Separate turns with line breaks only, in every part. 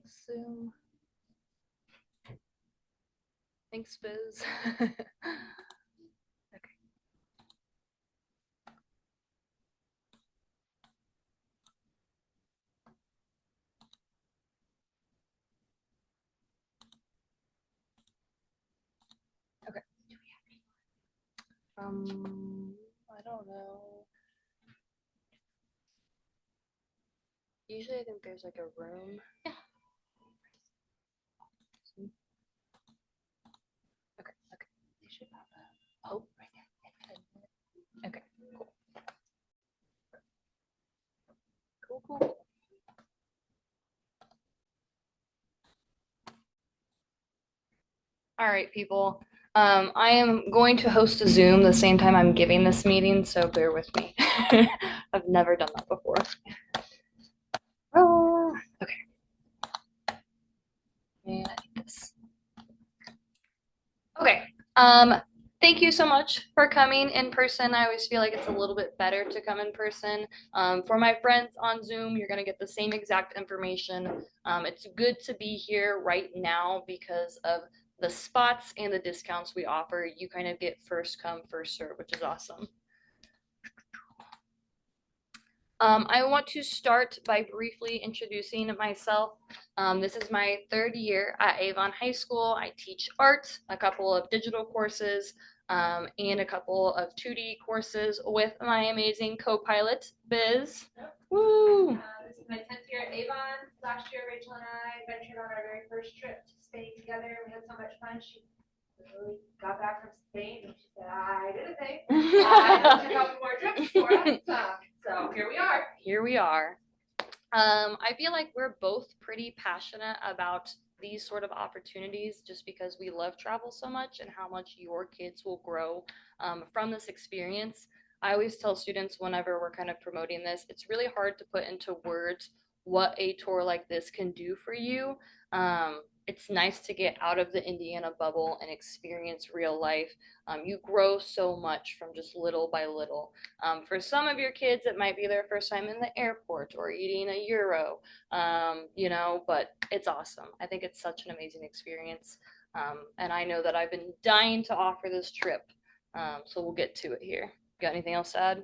Zoom. Thanks, Biz. Okay. Okay. I don't know. Usually I think there's like a room. Yeah. Okay, okay. They should pop up. Oh, right there. Okay, cool. Cool, cool. All right, people. I am going to host a Zoom the same time I'm giving this meeting, so bear with me. I've never done that before. Oh, okay. And I need this. Okay. Thank you so much for coming in person. I always feel like it's a little bit better to come in person. For my friends on Zoom, you're going to get the same exact information. It's good to be here right now because of the spots and the discounts we offer. You kind of get first come, first serve, which is awesome. I want to start by briefly introducing myself. This is my third year at Avon High School. I teach art, a couple of digital courses, and a couple of 2D courses with my amazing co-pilot, Biz.
Yep.
Woo!
This is my 10th year at Avon. Last year, Rachel and I ventured on our very first trip to Spain together. We had so much fun. She literally got back from Spain and she said, I did a thing. I took a couple more trips for us. So here we are.
Here we are. I feel like we're both pretty passionate about these sort of opportunities just because we love travel so much and how much your kids will grow from this experience. I always tell students whenever we're kind of promoting this, it's really hard to put into words what a tour like this can do for you. It's nice to get out of the Indiana bubble and experience real life. You grow so much from just little by little. For some of your kids, it might be their first time in the airport or eating a gyro, but it's awesome. I think it's such an amazing experience. And I know that I've been dying to offer this trip. So we'll get to it here. Got anything else to add?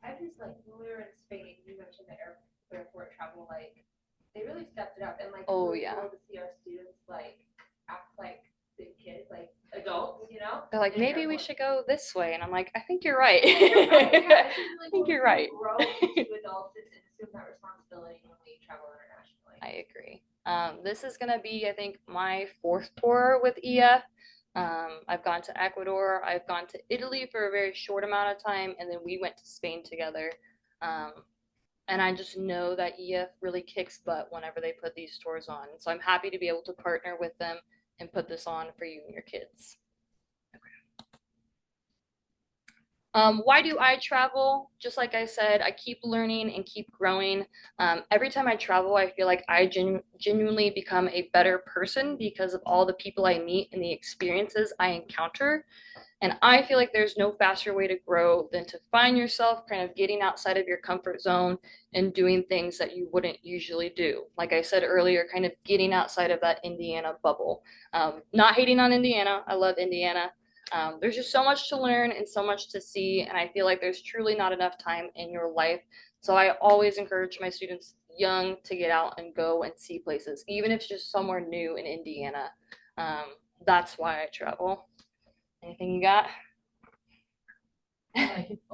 I just like when we were in Spain, you mentioned the airport travel, like they really stepped it up and like
Oh,
really
yeah.
cool to see our students like act like big kids, like adults, you know?
They're like,
in
maybe we
airports.
should go this way. And I'm like, I think you're right.
You're right, yeah, it's just really
I think
cool
you're
to
right.
grow into adults and assume that responsibility when we travel internationally.
I agree. This is gonna be, I think, my fourth tour with EF. I've gone to Ecuador, I've gone to Italy for a very short amount of time, and then we went to Spain together. Um, and I just know that EF really kicks butt whenever they put these tours on. So I'm happy to be able to partner with them and put this on for you and your kids. Why do I travel? Just like I said, I keep learning and keep growing. Every time I travel, I feel like I genuinely become a better person because of all the people I meet and the experiences I encounter. And I feel like there's no faster way to grow than to find yourself kind of getting outside of your comfort zone and doing things that you wouldn't usually do. Like I said earlier, kind of getting outside of that Indiana bubble. Not hating on Indiana, I love Indiana. There's just so much to learn and so much to see, and I feel like there's truly not enough time in your life. So I always encourage my students young to get out and go and see places, even if it's just somewhere new in Indiana. Um, that's why I travel. Anything you got?
Again, I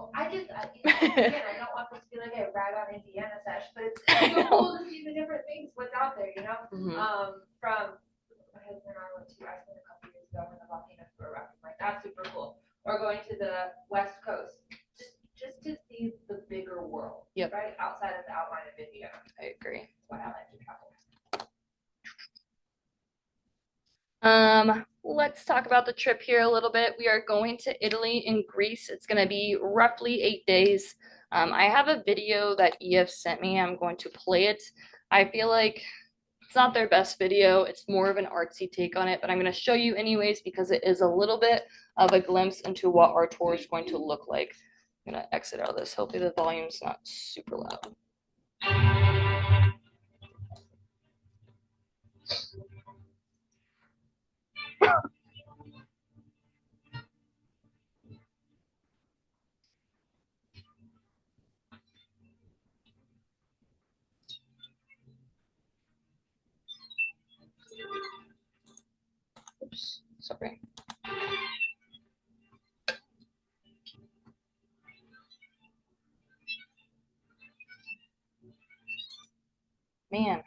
don't want this to be like a rag on Indiana sesh, but it's so cool to see the different things, what's out there, you know? From my husband and I went to Iceland a couple years ago when the volcanoes were erupting, like that's super cool. Or going to the West Coast, just to see the bigger world,
Yep.
Right outside of the outline of Indiana.
I agree.
That's why I like to travel.
Let's talk about the trip here a little bit. We are going to Italy and Greece. It's going to be roughly 8 days. I have a video that EF sent me. I'm going to play it. I feel like it's not their best video. It's more of an artsy take on it, but I'm going to show you anyways because it is a little bit of a glimpse into what our tour is going to look like. I'm going to exit out of this. Hopefully the volume's not super loud. Sorry. Man.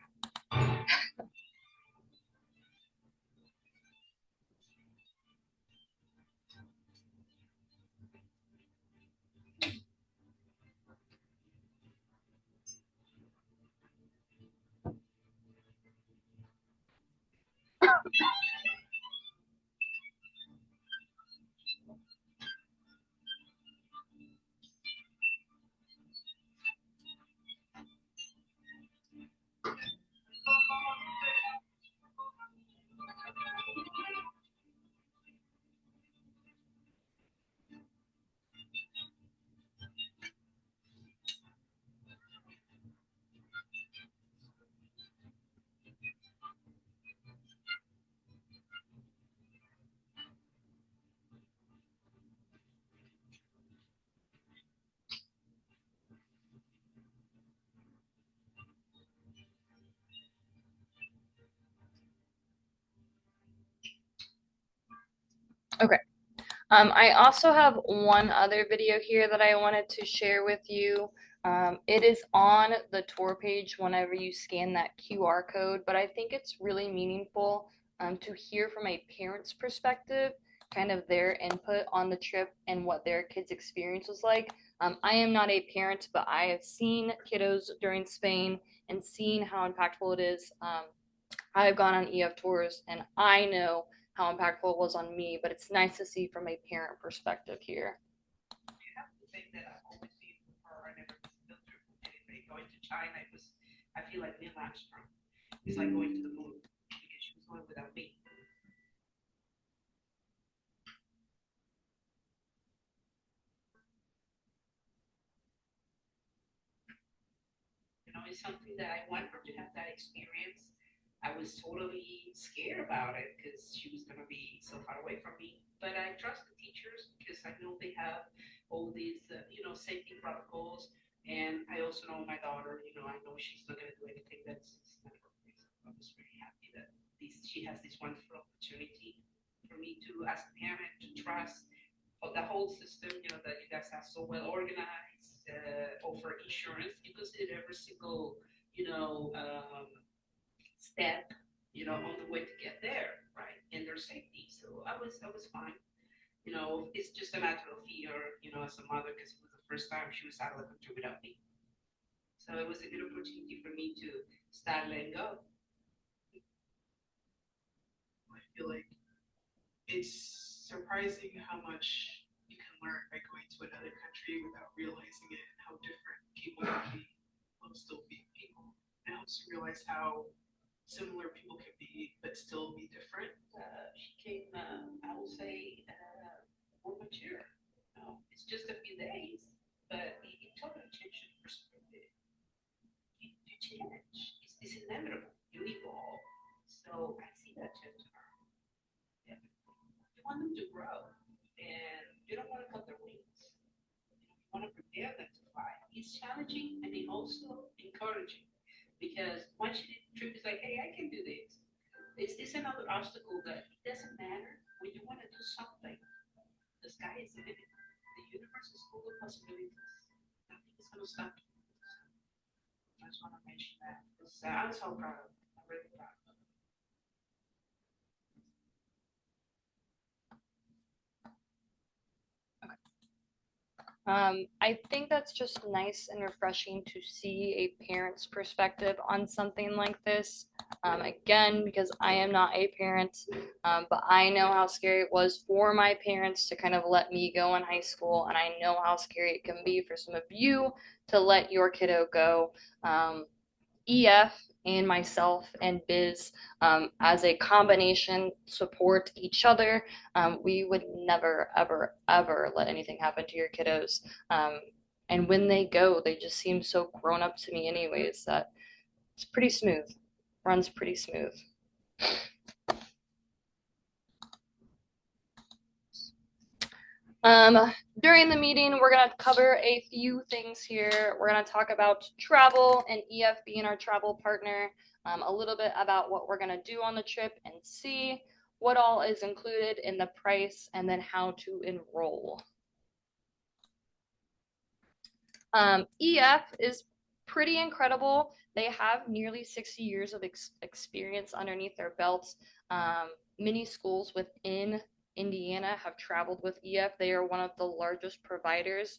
Okay. I also have one other video here that I wanted to share with you. It is on the tour page whenever you scan that QR code, but I think it's really meaningful to hear from a parent's perspective, kind of their input on the trip and what their kids' experience was like. I am not a parent, but I have seen kiddos during Spain and seen how impactful it is. I've gone on EF tours and I know how impactful it was on me, but it's nice to see from a parent perspective here.
You have to think that I've always been her. I never been through anything. Going to China, it was, I feel like Neil Armstrong. It's like going to the moon because she was going without me. You know, it's something that I want her to have that experience. I was totally scared about it because she was going to be so far away from me. But I trust the teachers because I know they have all these, safety protocols. And I also know my daughter, I know she's not going to do anything that's not appropriate. So I was very happy that she has this wonderful opportunity for me to, as a parent, to trust of the whole system, that you guys are so well organized, offer insurance. You consider every single, step, on the way to get there, right? And their safety. So I was fine. It's just a matter of fear, as a mother, because it was the first time she was out of the country without me. So it was a good opportunity for me to start letting go. I feel like it's surprising how much you can learn by going to another country without realizing it and how different people can be while still being people. And it helps you realize how similar people can be but still be different. She came, I will say, more mature. It's just a few days, but it totally changed your perspective. You change. It's inevitable. You evolve. So I see that change in her. Yeah. You want them to grow, and you don't want to cut their wings. You want to prepare them to fly. It's challenging and it's also encouraging because once you did the trip, it's like, hey, I can do this. It's another obstacle that it doesn't matter when you want to do something. The sky is the limit. The universe is full of possibilities. Nothing is going to stop you. I just want to mention that because I'm so proud of it. I'm really proud.
I think that's just nice and refreshing to see a parent's perspective on something like this. Again, because I am not a parent, but I know how scary it was for my parents to kind of let me go in high school, and I know how scary it can be for some of you to let your kiddo go. EF and myself and Biz, as a combination, support each other. We would never, ever, ever let anything happen to your kiddos. And when they go, they just seem so grown up to me, anyways, that it's pretty smooth, runs pretty smooth. During the meeting, we're going to cover a few things here. We're going to talk about travel and EF being our travel partner, a little bit about what we're going to do on the trip and see, what all is included in the price, and then how to enroll. EF is pretty incredible. They have nearly 60 years of experience underneath their belts. Many schools within Indiana have traveled with EF. They are one of the largest providers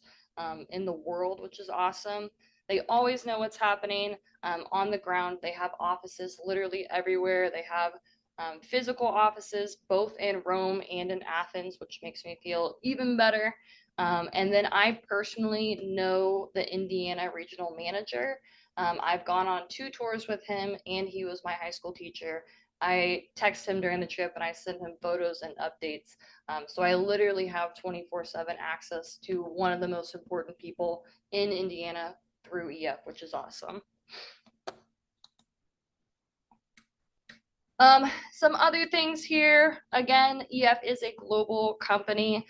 in the world, which is awesome. They always know what's happening on the ground. They have offices literally everywhere. They have physical offices both in Rome and in Athens, which makes me feel even better. And then I personally know the Indiana regional manager. I've gone on 2 tours with him, and he was my high school teacher. I text him during the trip and I send him photos and updates. So I literally have 24/7 access to one of the most important people in Indiana through EF, which is awesome. Some other things here. Again, EF is a global company.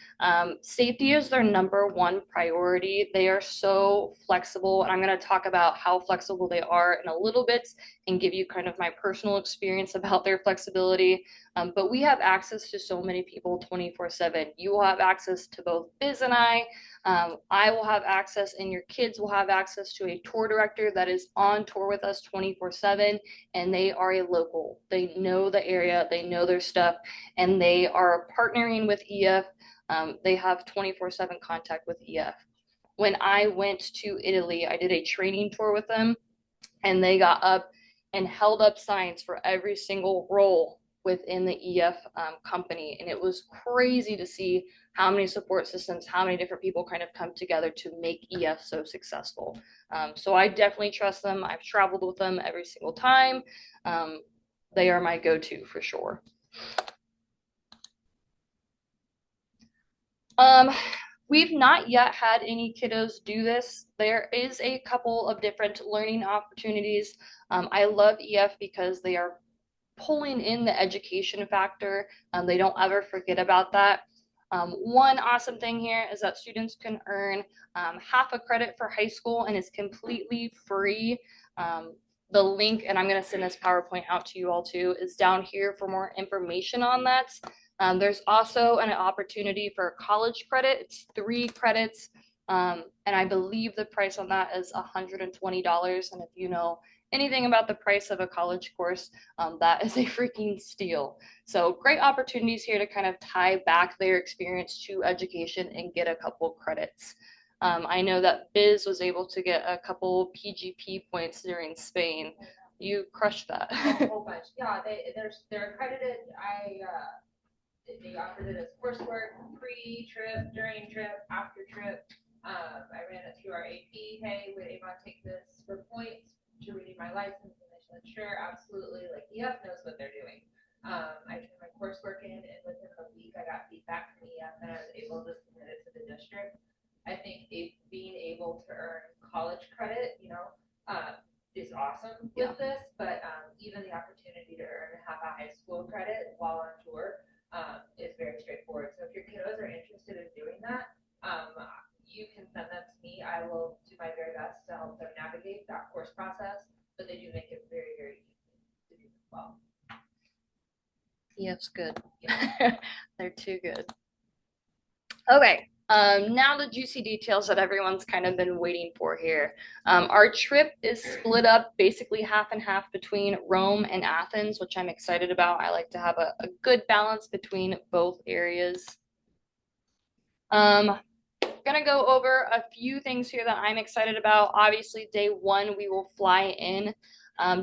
Safety is their number 1 priority. They are so flexible, and I'm going to talk about how flexible they are in a little bit and give you kind of my personal experience about their flexibility. But we have access to so many people 24/7. You will have access to both Biz and I will have access, and your kids will have access to a tour director that is on tour with us 24/7, and they are a local. They know the area, they know their stuff, and they are partnering with EF. They have 24/7 contact with EF. When I went to Italy, I did a training tour with them, and they got up and held up signs for every single role within the EF company. And it was crazy to see how many support systems, how many different people kind of come together to make EF so successful. So I definitely trust them. I've traveled with them every single time. They are my go-to for sure. Um, we've not yet had any kiddos do this. There is a couple of different learning opportunities. I love EF because they are pulling in the education factor. They don't ever forget about that. One awesome thing here is that students can earn half a credit for high school, and it's completely free. The link, and I'm going to send this PowerPoint out to you all too, is down here for more information on that. There's also an opportunity for college credit. It's 3 credits, and I believe the price on that is $120. And if you know anything about the price of a college course, that is a freaking steal. So great opportunities here to kind of tie back their experience to education and get a couple credits. I know that Biz was able to get a couple PGP points during Spain. You crushed that.
A whole bunch. Yeah, they're accredited. They offered it as coursework, pre-trip, during trip, after trip. I ran it through our AP. Hey, would anyone take this for points to renew my license? And they said, sure, absolutely. Like EF knows what they're doing. I turned my coursework in, and within a week, I got feedback from EF, and I was able to submit it to the district. I think being able to earn college credit, is awesome with this, but even the opportunity to earn half a high school credit while on tour is very straightforward. So if your kiddos are interested in doing that, you can send them to me. I will do my very best to help them navigate that course process, but they do make it very, very easy to do as well.
EF's good. Yeah. They're too good. Okay, now the juicy details that everyone's kind of been waiting for here. Our trip is split up basically half and half between Rome and Athens, which I'm excited about. I like to have a good balance between both areas. Gonna go over a few things here that I'm excited about. Obviously, day 1, we will fly in.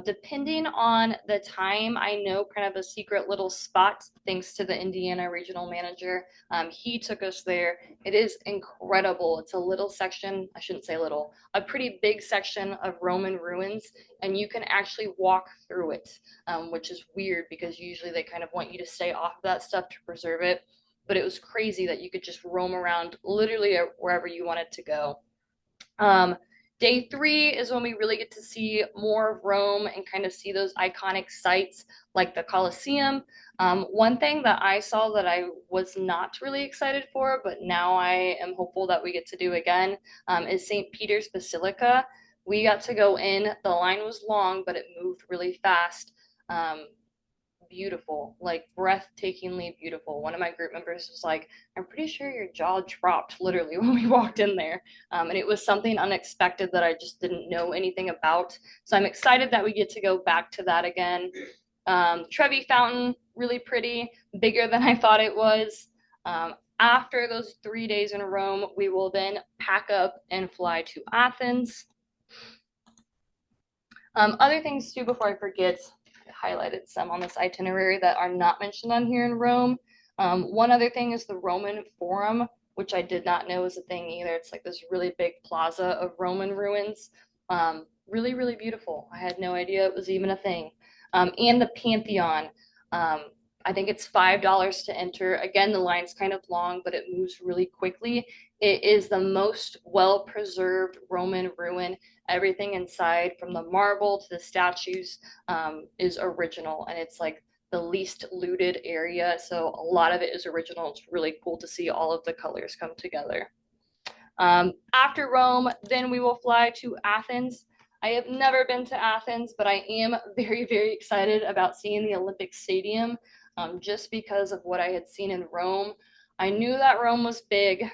Depending on the time, I know kind of a secret little spot thanks to the Indiana regional manager. He took us there. It is incredible. It's a little section, I shouldn't say little, a pretty big section of Roman ruins, and you can actually walk through it, which is weird because usually they kind of want you to stay off of that stuff to preserve it. But it was crazy that you could just roam around literally wherever you wanted to go. Day 3 is when we really get to see more of Rome and kind of see those iconic sites like the Colosseum. One thing that I saw that I was not really excited for, but now I am hopeful that we get to do again, is St. Peter's Basilica. We got to go in. The line was long, but it moved really fast. beautiful, like breathtakingly beautiful. One of my group members was like, I'm pretty sure your jaw dropped literally when we walked in there. And it was something unexpected that I just didn't know anything about. So I'm excited that we get to go back to that again. Trevi Fountain, really pretty, bigger than I thought it was. After those 3 days in Rome, we will then pack up and fly to Athens. Other things too, before I forget, I highlighted some on this itinerary that are not mentioned on here in Rome. One other thing is the Roman Forum, which I did not know was a thing either. It's like this really big plaza of Roman ruins. Really, really beautiful. I had no idea it was even a thing. And the Pantheon. Um, I think it's $5 to enter. Again, the line's kind of long, but it moves really quickly. It is the most well preserved Roman ruin. Everything inside, from the marble to the statues, is original, and it's like the least looted area. So a lot of it is original. It's really cool to see all of the colors come together. After Rome, then we will fly to Athens. I have never been to Athens, but I am very, very excited about seeing the Olympic Stadium, just because of what I had seen in Rome. I knew that Rome was big,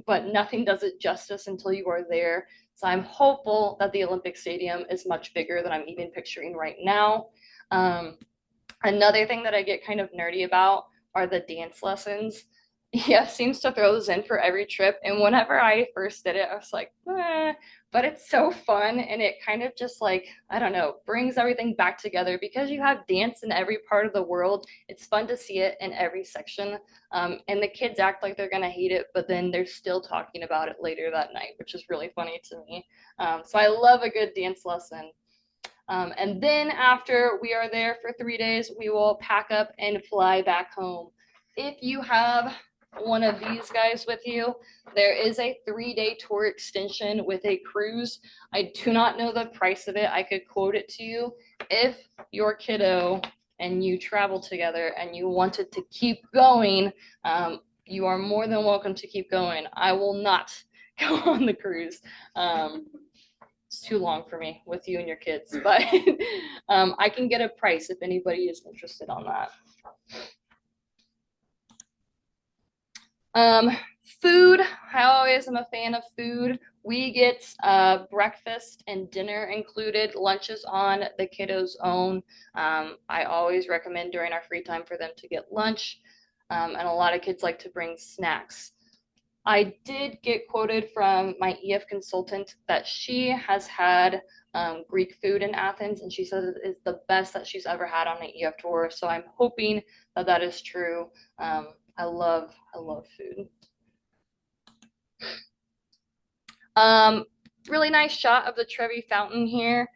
but nothing does it justice until you are there. So I'm hopeful that the Olympic Stadium is much bigger than I'm even picturing right now. Um, Another thing that I get kind of nerdy about are the dance lessons. EF seems to throw those in for every trip. And whenever I first did it, I was like, but it's so fun. And it kind of just like, I don't know, brings everything back together because you have dance in every part of the world. It's fun to see it in every section. And the kids act like they're going to hate it, but then they're still talking about it later that night, which is really funny to me. So I love a good dance lesson. And then after we are there for 3 days, we will pack up and fly back home. If you have one of these guys with you, there is a 3-day tour extension with a cruise. I do not know the price of it. I could quote it to you. If your kiddo and you travel together and you wanted to keep going, you are more than welcome to keep going. I will not go on the cruise. It's too long for me with you and your kids, but I can get a price if anybody is interested on that. Food, I always am a fan of food. We get breakfast and dinner included, lunches on the kiddos' own. I always recommend during our free time for them to get lunch, and a lot of kids like to bring snacks. I did get quoted from my EF consultant that she has had Greek food in Athens, and she says it's the best that she's ever had on an EF tour. So I'm hoping that that is true. I love food. Really nice shot of the Trevi Fountain here.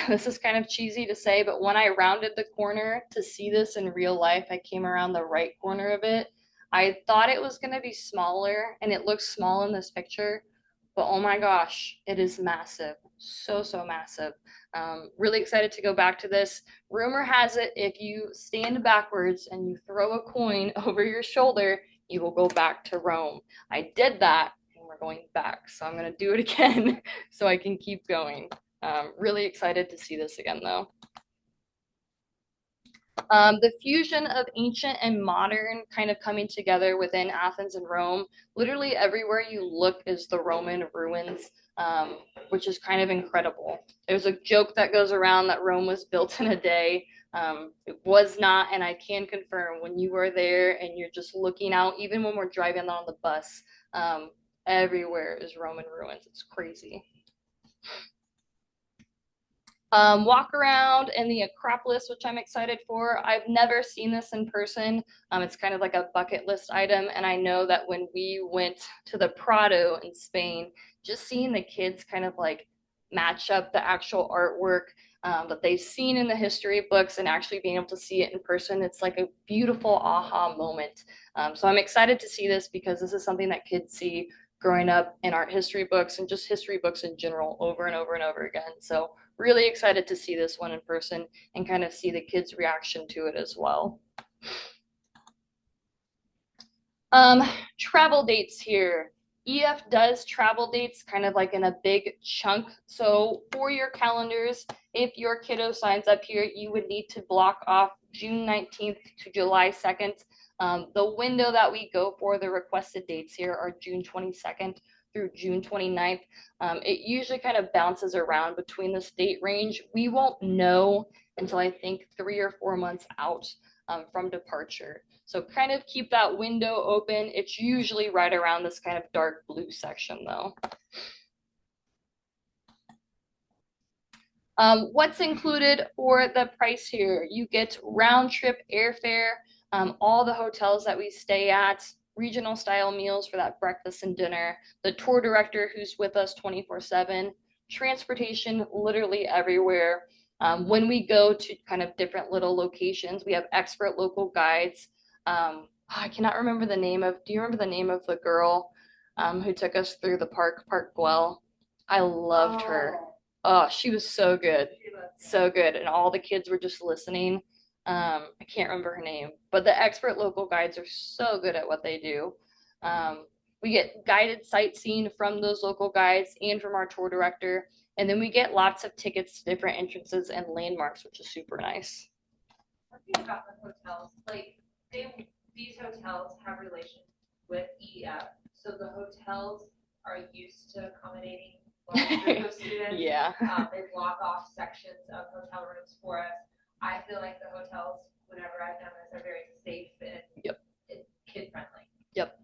This is kind of cheesy to say, but when I rounded the corner to see this in real life, I came around the right corner of it. I thought it was going to be smaller, and it looks small in this picture, but oh my gosh, it is massive. So, so massive. Really excited to go back to this. Rumor has it if you stand backwards and you throw a coin over your shoulder, you will go back to Rome. I did that, and we're going back. So I'm going to do it again so I can keep going. Really excited to see this again, though. The fusion of ancient and modern kind of coming together within Athens and Rome. Literally everywhere you look is the Roman ruins, which is kind of incredible. There's a joke that goes around that Rome was built in a day. It was not, and I can confirm when you are there and you're just looking out, even when we're driving on the bus, everywhere is Roman ruins. It's crazy. Walk around in the Acropolis, which I'm excited for. I've never seen this in person. It's kind of like a bucket list item. And I know that when we went to the Prado in Spain, just seeing the kids kind of like match up the actual artwork that they've seen in the history books and actually being able to see it in person, it's like a beautiful aha moment. So I'm excited to see this because this is something that kids see growing up in art history books and just history books in general over and over and over again. So really excited to see this one in person and kind of see the kids' reaction to it as well. Travel dates here. EF does travel dates kind of like in a big chunk. So for your calendars, if your kiddo signs up here, you would need to block off June 19th to July 2nd. The window that we go for, the requested dates here are June 22nd through June 29th. It usually kind of bounces around between the state range. We won't know until I think 3 or 4 months out from departure. So kind of keep that window open. It's usually right around this kind of dark blue section though. What's included for the price here? You get round trip airfare, all the hotels that we stay at, regional style meals for that breakfast and dinner, the tour director who's with us 24/7, transportation literally everywhere. When we go to kind of different little locations, we have expert local guides. I cannot remember the name of, do you remember the name of the girl who took us through the Park Guel? I loved her. Oh, she was so good. So good. And all the kids were just listening. I can't remember her name, but the expert local guides are so good at what they do. We get guided sightseeing from those local guides and from our tour director. And then we get lots of tickets to different entrances and landmarks, which is super nice.
One thing about the hotels, like these hotels have relations with EF, so the hotels are used to accommodating large group of students.
Yeah.
They block off sections of hotel rooms for us. I feel like the hotels, whenever I've done this, are very safe and
Yep.
kid friendly.
Yep.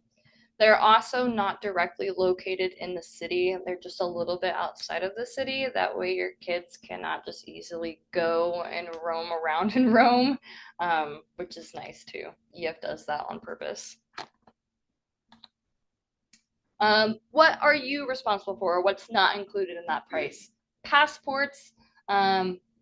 They're also not directly located in the city. They're just a little bit outside of the city. That way your kids cannot just easily go and roam around in Rome, which is nice too. EF does that on purpose. What are you responsible for? What's not included in that price? Passports,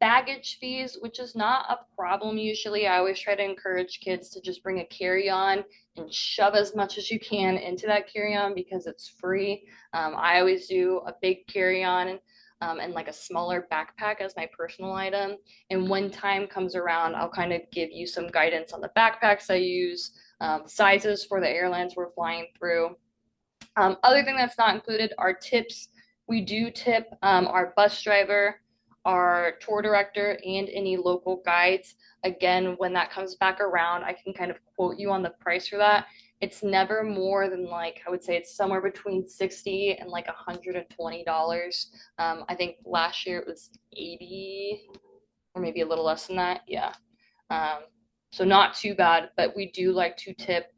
baggage fees, which is not a problem usually. I always try to encourage kids to just bring a carry-on and shove as much as you can into that carry-on because it's free. I always do a big carry-on and like a smaller backpack as my personal item. And when time comes around, I'll kind of give you some guidance on the backpacks I use, sizes for the airlines we're flying through. Other thing that's not included are tips. We do tip our bus driver, our tour director, and any local guides. Again, when that comes back around, I can kind of quote you on the price for that. It's never more than like, I would say it's somewhere between 60 and like $120. I think last year it was 80 or maybe a little less than that. Yeah. Um, so not too bad, but we do like to tip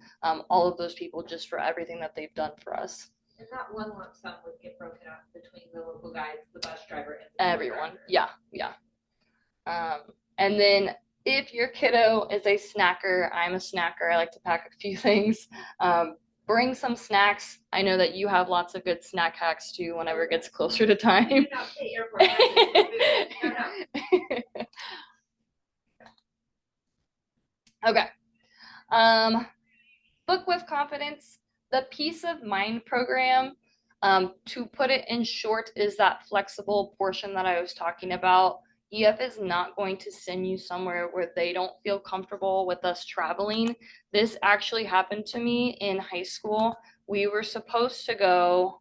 all of those people just for everything that they've done for us.
And that one lump sum would get broken up between the local guides, the bus driver, and
the everyone. Yeah, yeah. And then if your kiddo is a snacker, I'm a snacker. I like to pack a few things. Bring some snacks. I know that you have lots of good snack hacks too whenever it gets closer to time. Okay. Book with confidence. The peace of mind program, to put it in short, is that flexible portion that I was talking about. EF is not going to send you somewhere where they don't feel comfortable with us traveling. This actually happened to me in high school. We were supposed to go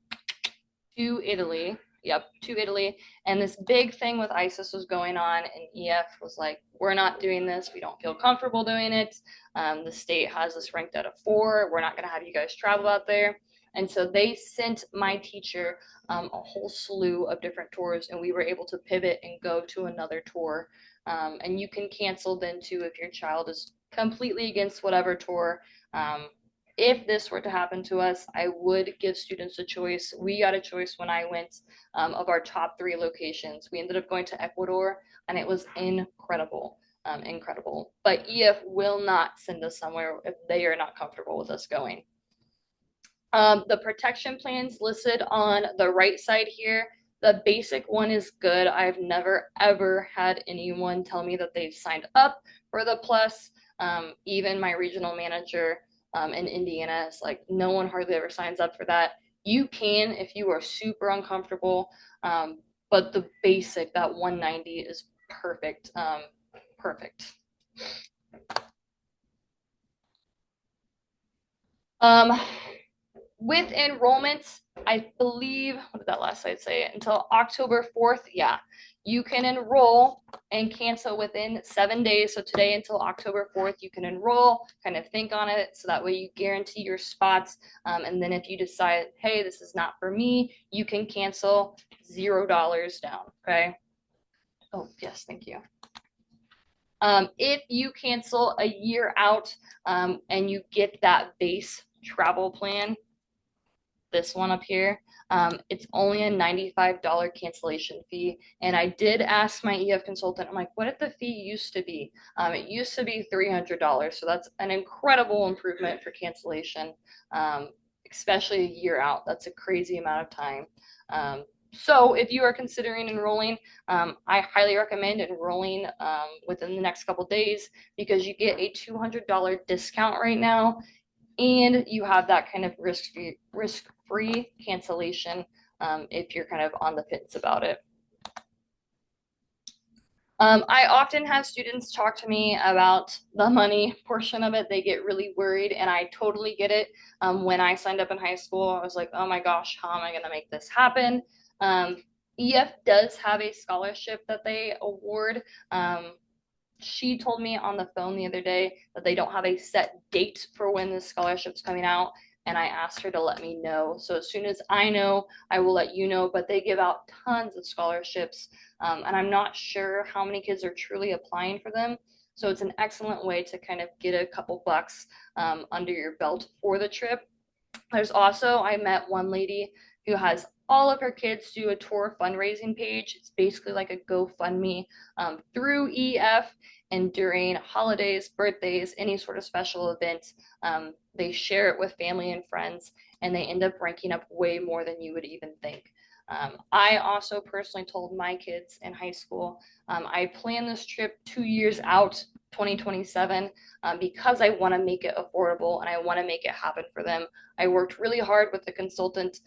to Italy. Yep, to Italy. And this big thing with ISIS was going on, and EF was like, we're not doing this. We don't feel comfortable doing it. The state has us ranked out of 4. We're not going to have you guys travel out there. And so they sent my teacher a whole slew of different tours, and we were able to pivot and go to another tour. And you can cancel then too if your child is completely against whatever tour. If this were to happen to us, I would give students a choice. We got a choice when I went of our top 3 locations. We ended up going to Ecuador, and it was incredible, incredible. But EF will not send us somewhere if they are not comfortable with us going. The protection plans listed on the right side here. The basic one is good. I've never ever had anyone tell me that they've signed up for the plus. Even my regional manager in Indiana, it's like no one hardly ever signs up for that. You can if you are super uncomfortable, but the basic, that 190 is perfect. Perfect. With enrollment, I believe, what did that last slide say? Until October 4th, yeah. You can enroll and cancel within 7 days. So today until October 4th, you can enroll, kind of think on it. So that way you guarantee your spots. And then if you decide, hey, this is not for me, you can cancel $0 down. Okay. Oh, yes, thank you. If you cancel a year out and you get that base travel plan, this one up here, it's only a $95 cancellation fee. And I did ask my EF consultant, I'm like, what did the fee used to be? It used to be $300. So that's an incredible improvement for cancellation, especially a year out. That's a crazy amount of time. So if you are considering enrolling, I highly recommend enrolling within the next couple days because you get a $200 discount right now, and you have that kind of risk-free cancellation if you're kind of on the fence about it. I often have students talk to me about the money portion of it. They get really worried, and I totally get it. When I signed up in high school, I was like, oh my gosh, how am I going to make this happen? EF does have a scholarship that they award. She told me on the phone the other day that they don't have a set date for when the scholarship's coming out, and I asked her to let me know. So as soon as I know, I will let you know. But they give out tons of scholarships, and I'm not sure how many kids are truly applying for them. So it's an excellent way to kind of get a couple bucks under your belt for the trip. There's also, I met one lady who has all of her kids do a tour fundraising page. It's basically like a GoFundMe through EF. And during holidays, birthdays, any sort of special event, they share it with family and friends, and they end up ranking up way more than you would even think. I also personally told my kids in high school, I planned this trip 2 years out, 2027, because I want to make it affordable and I want to make it happen for them. I worked really hard with the consultant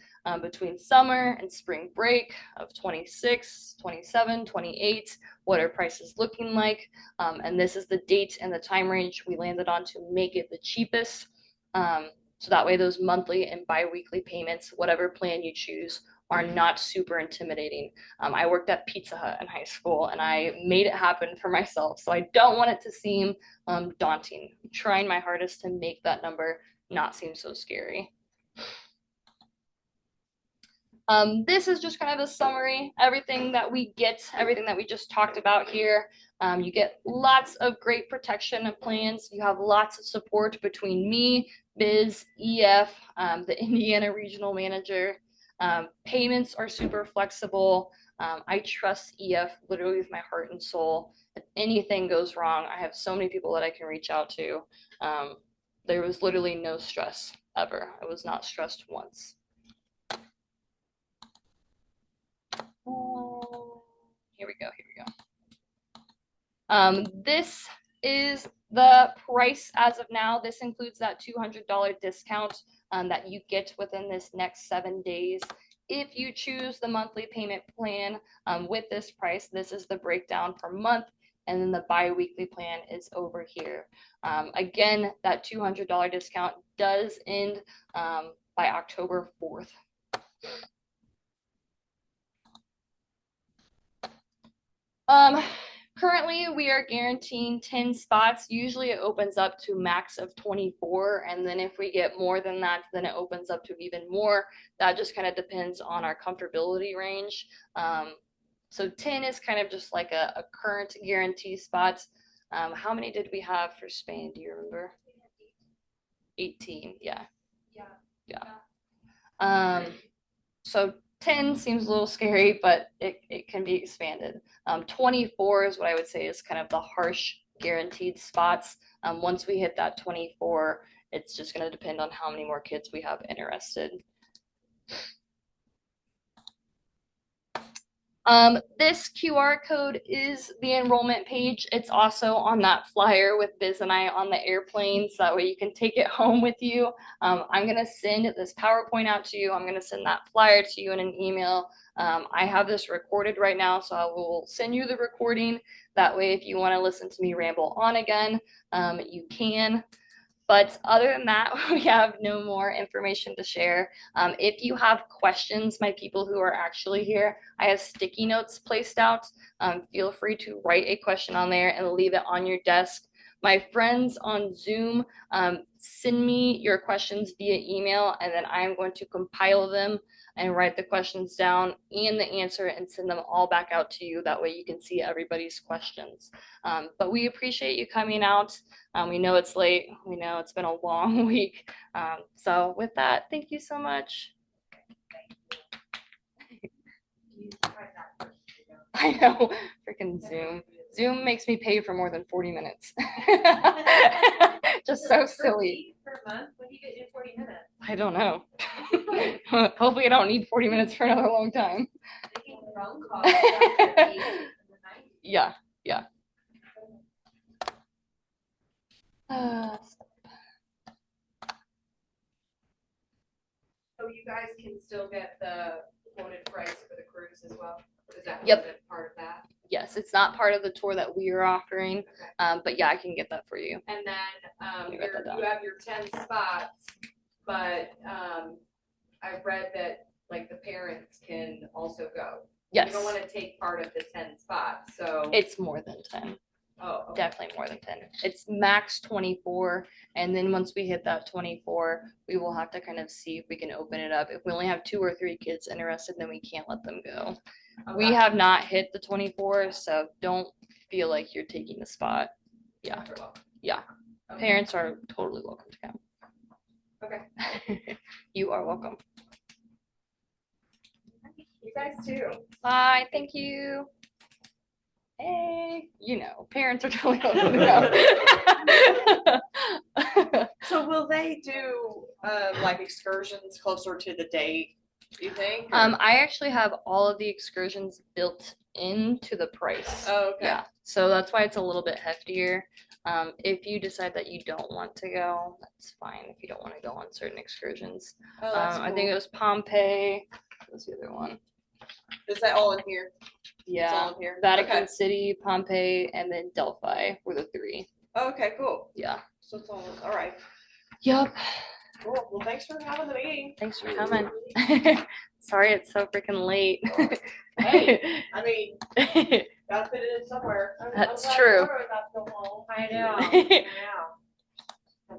between summer and spring break of 26, 27, 28. What are prices looking like? And this is the date and the time range we landed on to make it the cheapest. So that way those monthly and bi-weekly payments, whatever plan you choose, are not super intimidating. I worked at Pizza Hut in high school and I made it happen for myself. So I don't want it to seem daunting. I'm trying my hardest to make that number not seem so scary. This is just kind of a summary, everything that we get, everything that we just talked about here. You get lots of great protection plans. You have lots of support between me, Biz, EF, the Indiana Regional Manager. Payments are super flexible. I trust EF literally with my heart and soul. If anything goes wrong, I have so many people that I can reach out to. There was literally no stress ever. I was not stressed once. Here we go, here we go. This is the price as of now. This includes that $200 discount that you get within this next 7 days. If you choose the monthly payment plan with this price, this is the breakdown per month, and then the bi-weekly plan is over here. Again, that $200 discount does end by October 4th. Currently we are guaranteeing 10 spots. Usually it opens up to max of 24. And then if we get more than that, then it opens up to even more. That just kind of depends on our comfortability range. So 10 is kind of just like a current guarantee spot. How many did we have for Spain? Do you remember? 18. Yeah. Yeah. So 10 seems a little scary, but it can be expanded. 24 is what I would say is kind of the harsh guaranteed spots. Once we hit that 24, it's just going to depend on how many more kids we have interested. This QR code is the enrollment page. It's also on that flyer with Biz and I on the airplane, so that way you can take it home with you. I'm going to send this PowerPoint out to you. I'm going to send that flyer to you in an email. I have this recorded right now, so I will send you the recording. That way, if you want to listen to me ramble on again, you can. But other than that, we have no more information to share. If you have questions, my people who are actually here, I have sticky notes placed out. Feel free to write a question on there and leave it on your desk. My friends on Zoom, send me your questions via email, and then I'm going to compile them and write the questions down and the answer and send them all back out to you. That way you can see everybody's questions. But we appreciate you coming out. We know it's late. We know it's been a long week. So with that, thank you so much. I know, freaking Zoom. Zoom makes me pay for more than 40 minutes. Just so silly.
Per month? When do you get your 40 minutes?
I don't know. Hopefully I don't need 40 minutes for another long time. Yeah, yeah.
So you guys can still get the quoted price for the cruise as well? Is that part of that?
Yes, it's not part of the tour that we are offering, but yeah, I can get that for you.
And then you have your 10 spots, but I've read that like the parents can also go.
Yes.
You don't want to take part of the 10 spots, so.
It's more than 10.
Oh, okay.
Definitely more than 10. It's max 24, and then once we hit that 24, we will have to kind of see if we can open it up. If we only have 2 or 3 kids interested, then we can't let them go. Okay. We have not hit the 24, so don't feel like you're taking the spot. Yeah. Yeah. Okay. Parents are totally welcome to come.
Okay.
You are welcome.
You guys too.
Bye. Thank you. Hey, parents are totally welcome to
go. So will they do like excursions closer to the date, do you think?
I actually have all of the excursions built into the price.
Oh, okay.
Yeah, so that's why it's a little bit heftier. If you decide that you don't want to go, that's fine. If you don't want to go on certain excursions.
Oh, that's cool.
I think it was Pompeii. What was the other one?
Is that all in here?
Yeah, all in here. Vatican City, Pompeii, and then Delphi were the 3.
Oh, okay, cool.
Yeah.
So it's all right.
Yep.
Cool. Well, thanks for having the meeting.
Thanks for coming. Sorry it's so freaking late.
Hey, I mean, gotta fit it in somewhere.
That's true.
I know. I know.